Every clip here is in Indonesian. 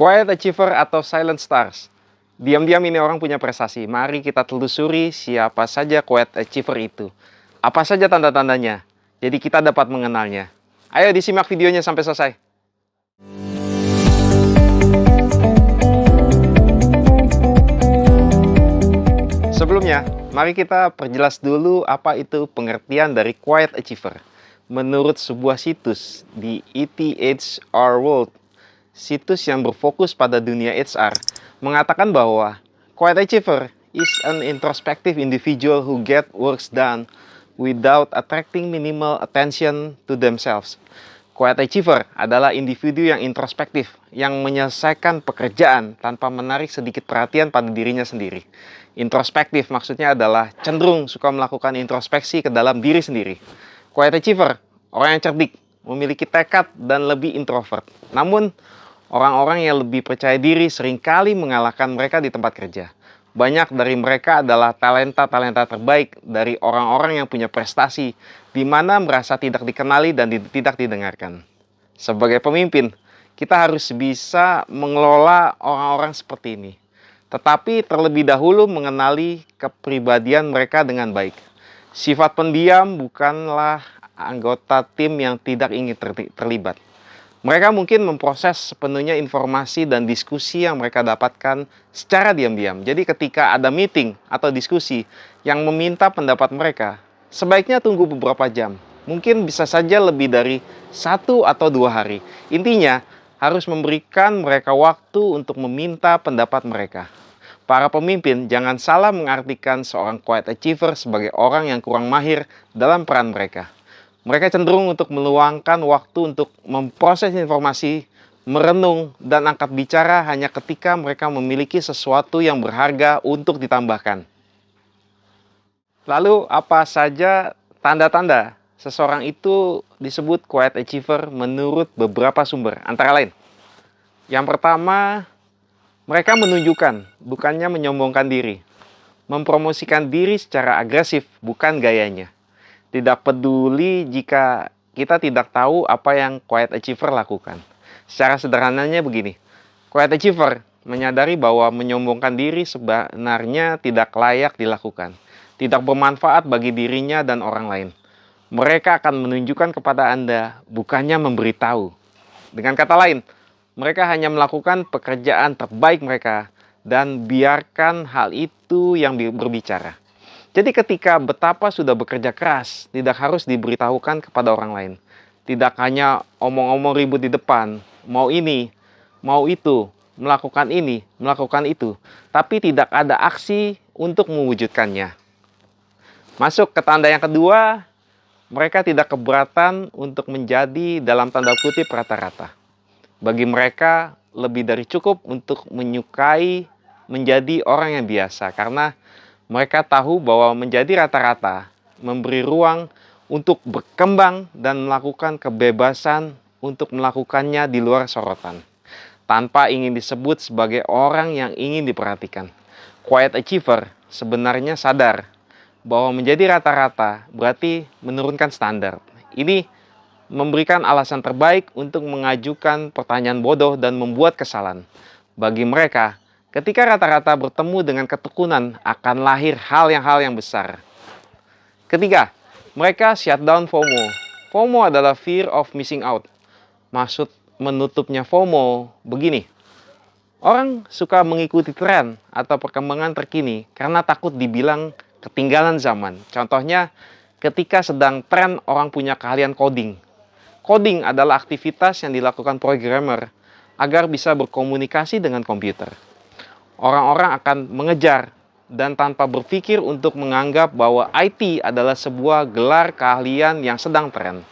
Quiet achiever atau silent stars. Diam-diam ini orang punya prestasi. Mari kita telusuri siapa saja quiet achiever itu. Apa saja tanda-tandanya. Jadi kita dapat mengenalnya. Ayo disimak videonya sampai selesai. Sebelumnya, mari kita perjelas dulu apa itu pengertian dari quiet achiever. Menurut sebuah situs di ETHR World, situs yang berfokus pada dunia HR, mengatakan bahwa quiet achiever is an introspective individual who get works done without attracting minimal attention to themselves. Quiet achiever adalah individu yang introspektif, yang menyelesaikan pekerjaan tanpa menarik sedikit perhatian pada dirinya sendiri. Introspektif maksudnya adalah cenderung suka melakukan introspeksi ke dalam diri sendiri. Quiet achiever, orang yang cerdik, memiliki tekad dan lebih introvert. Namun, orang-orang yang lebih percaya diri seringkali mengalahkan mereka di tempat kerja. Banyak dari mereka adalah talenta-talenta terbaik dari orang-orang yang punya prestasi, di mana merasa tidak dikenali dan tidak didengarkan. Sebagai pemimpin, kita harus bisa mengelola orang-orang seperti ini. Tetapi terlebih dahulu mengenali kepribadian mereka dengan baik. Sifat pendiam bukanlah anggota tim yang tidak ingin terlibat. Mereka mungkin memproses sepenuhnya informasi dan diskusi yang mereka dapatkan secara diam-diam. Jadi ketika ada meeting atau diskusi yang meminta pendapat mereka, sebaiknya tunggu beberapa jam. Mungkin bisa saja lebih dari 1 atau 2 hari. Intinya, harus memberikan mereka waktu untuk meminta pendapat mereka. Para pemimpin jangan salah mengartikan seorang quiet achiever sebagai orang yang kurang mahir dalam peran mereka. Mereka cenderung untuk meluangkan waktu untuk memproses informasi, merenung, dan angkat bicara hanya ketika mereka memiliki sesuatu yang berharga untuk ditambahkan. Lalu, apa saja tanda-tanda seseorang itu disebut quiet achiever menurut beberapa sumber? Antara lain, yang pertama, mereka menunjukkan, bukannya menyombongkan diri. Mempromosikan diri secara agresif, bukan gayanya. Tidak peduli jika kita tidak tahu apa yang quiet achiever lakukan. Secara sederhananya begini, quiet achiever menyadari bahwa menyombongkan diri sebenarnya tidak layak dilakukan. Tidak bermanfaat bagi dirinya dan orang lain. Mereka akan menunjukkan kepada Anda, bukannya memberitahu. Dengan kata lain, mereka hanya melakukan pekerjaan terbaik mereka dan biarkan hal itu yang berbicara. Jadi ketika betapa sudah bekerja keras, tidak harus diberitahukan kepada orang lain. Tidak hanya omong-omong ribut di depan, mau ini, mau itu, melakukan ini, melakukan itu. Tapi tidak ada aksi untuk mewujudkannya. Masuk ke tanda yang kedua, mereka tidak keberatan untuk menjadi dalam tanda kutip rata-rata. Bagi mereka lebih dari cukup untuk menyukai menjadi orang yang biasa. Karena mereka tahu bahwa menjadi rata-rata memberi ruang untuk berkembang dan melakukan kebebasan untuk melakukannya di luar sorotan. Tanpa ingin disebut sebagai orang yang ingin diperhatikan. Quiet achiever sebenarnya sadar bahwa menjadi rata-rata berarti menurunkan standar. Ini memberikan alasan terbaik untuk mengajukan pertanyaan bodoh dan membuat kesalahan. Bagi mereka, ketika rata-rata bertemu dengan ketekunan, akan lahir hal yang besar. Ketiga, mereka shutdown FOMO. FOMO adalah fear of missing out. Maksud menutupnya FOMO begini. Orang suka mengikuti tren atau perkembangan terkini karena takut dibilang ketinggalan zaman. Contohnya, ketika sedang tren orang punya keahlian coding. Coding adalah aktivitas yang dilakukan programmer agar bisa berkomunikasi dengan komputer. Orang-orang akan mengejar dan tanpa berpikir untuk menganggap bahwa IT adalah sebuah gelar keahlian yang sedang tren.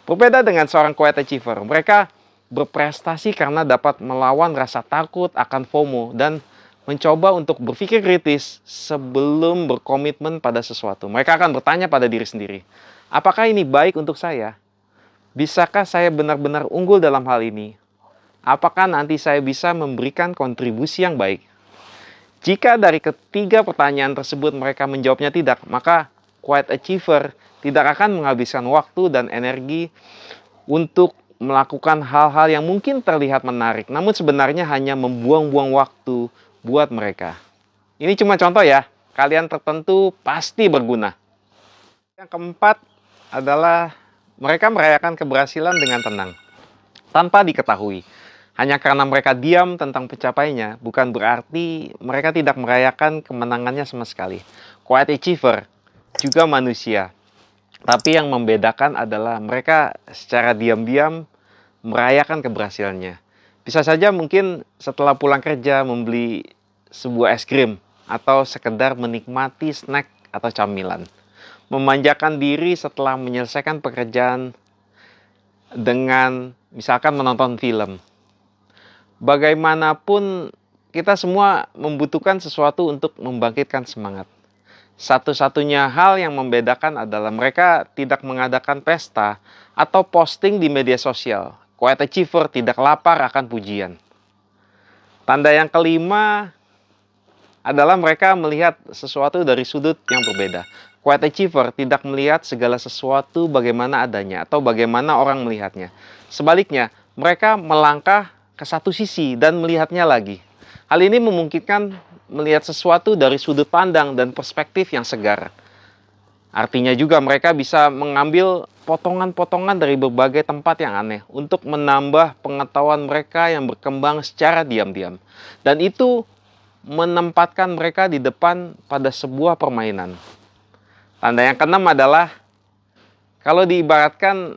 Berbeda dengan seorang quiet achiever, mereka berprestasi karena dapat melawan rasa takut akan FOMO dan mencoba untuk berpikir kritis sebelum berkomitmen pada sesuatu. Mereka akan bertanya pada diri sendiri, apakah ini baik untuk saya? Bisakah saya benar-benar unggul dalam hal ini? Apakah nanti saya bisa memberikan kontribusi yang baik? Jika dari ketiga pertanyaan tersebut mereka menjawabnya tidak, maka quiet achiever tidak akan menghabiskan waktu dan energi untuk melakukan hal-hal yang mungkin terlihat menarik, namun sebenarnya hanya membuang-buang waktu buat mereka. Ini cuma contoh ya, kalian tertentu pasti berguna. Yang keempat adalah mereka merayakan keberhasilan dengan tenang, tanpa diketahui. Hanya karena mereka diam tentang pencapaiannya, bukan berarti mereka tidak merayakan kemenangannya sama sekali. Quiet achiever juga manusia. Tapi yang membedakan adalah mereka secara diam-diam merayakan keberhasilannya. Bisa saja mungkin setelah pulang kerja membeli sebuah es krim atau sekedar menikmati snack atau camilan. Memanjakan diri setelah menyelesaikan pekerjaan dengan misalkan menonton film. Bagaimanapun kita semua membutuhkan sesuatu untuk membangkitkan semangat. Satu-satunya hal yang membedakan adalah mereka tidak mengadakan pesta atau posting di media sosial. Quiet achiever tidak lapar akan pujian. Tanda yang kelima adalah mereka melihat sesuatu dari sudut yang berbeda. Quiet achiever tidak melihat segala sesuatu bagaimana adanya atau bagaimana orang melihatnya. Sebaliknya, mereka melangkah ke satu sisi dan melihatnya lagi. Hal ini memungkinkan melihat sesuatu dari sudut pandang dan perspektif yang segar. Artinya juga mereka bisa mengambil potongan-potongan dari berbagai tempat yang aneh untuk menambah pengetahuan mereka yang berkembang secara diam-diam. Dan itu menempatkan mereka di depan pada sebuah permainan. Tanda yang keenam adalah kalau diibaratkan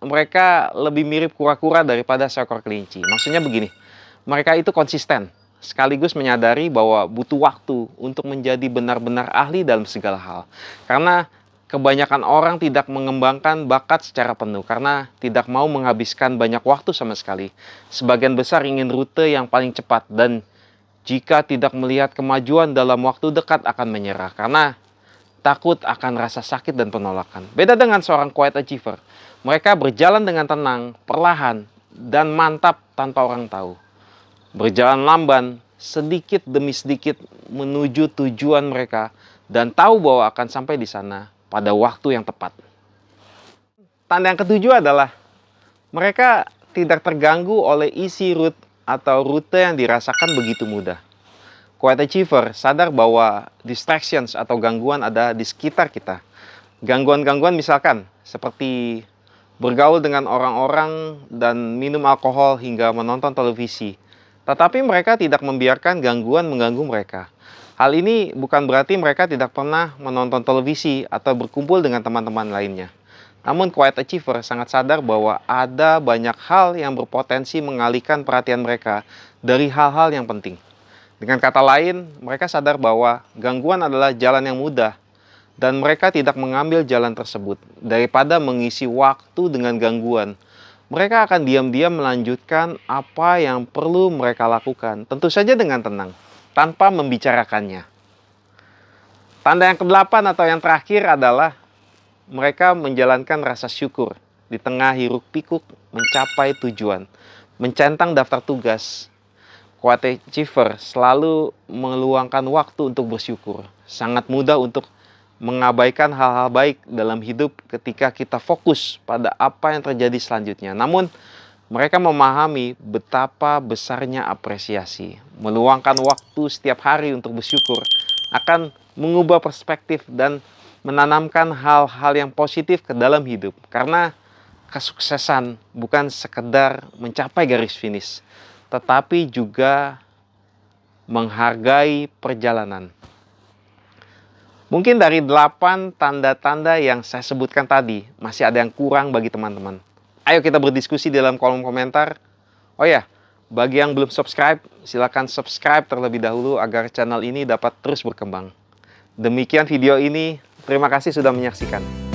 mereka lebih mirip kura-kura daripada seekor kelinci. Maksudnya begini, mereka itu konsisten, sekaligus menyadari bahwa butuh waktu untuk menjadi benar-benar ahli dalam segala hal. Karena kebanyakan orang tidak mengembangkan bakat secara penuh karena tidak mau menghabiskan banyak waktu sama sekali. Sebagian besar ingin rute yang paling cepat dan jika tidak melihat kemajuan dalam waktu dekat akan menyerah karena takut akan rasa sakit dan penolakan. Beda dengan seorang quiet achiever. Mereka berjalan dengan tenang, perlahan, dan mantap tanpa orang tahu. Berjalan lamban, sedikit demi sedikit menuju tujuan mereka, dan tahu bahwa akan sampai di sana pada waktu yang tepat. Tanda yang ketujuh adalah mereka tidak terganggu oleh isi route atau rute yang dirasakan begitu mudah. Quiet achiever sadar bahwa distractions atau gangguan ada di sekitar kita. Gangguan-gangguan misalkan seperti bergaul dengan orang-orang dan minum alkohol hingga menonton televisi. Tetapi mereka tidak membiarkan gangguan mengganggu mereka. Hal ini bukan berarti mereka tidak pernah menonton televisi atau berkumpul dengan teman-teman lainnya. Namun quiet achiever sangat sadar bahwa ada banyak hal yang berpotensi mengalihkan perhatian mereka dari hal-hal yang penting. Dengan kata lain, mereka sadar bahwa gangguan adalah jalan yang mudah dan mereka tidak mengambil jalan tersebut. Daripada mengisi waktu dengan gangguan, mereka akan diam-diam melanjutkan apa yang perlu mereka lakukan. Tentu saja dengan tenang, tanpa membicarakannya. Tanda yang kedelapan atau yang terakhir adalah mereka menjalankan rasa syukur di tengah hiruk pikuk mencapai tujuan, mencentang daftar tugas. Quiet achiever selalu meluangkan waktu untuk bersyukur. Sangat mudah untuk mengabaikan hal-hal baik dalam hidup ketika kita fokus pada apa yang terjadi selanjutnya. Namun, mereka memahami betapa besarnya apresiasi. Meluangkan waktu setiap hari untuk bersyukur akan mengubah perspektif dan menanamkan hal-hal yang positif ke dalam hidup. Karena kesuksesan bukan sekedar mencapai garis finish, tetapi juga menghargai perjalanan. Mungkin dari 8 tanda-tanda yang saya sebutkan tadi, masih ada yang kurang bagi teman-teman. Ayo kita berdiskusi di dalam kolom komentar. Oh ya, bagi yang belum subscribe, silakan subscribe terlebih dahulu agar channel ini dapat terus berkembang. Demikian video ini, terima kasih sudah menyaksikan.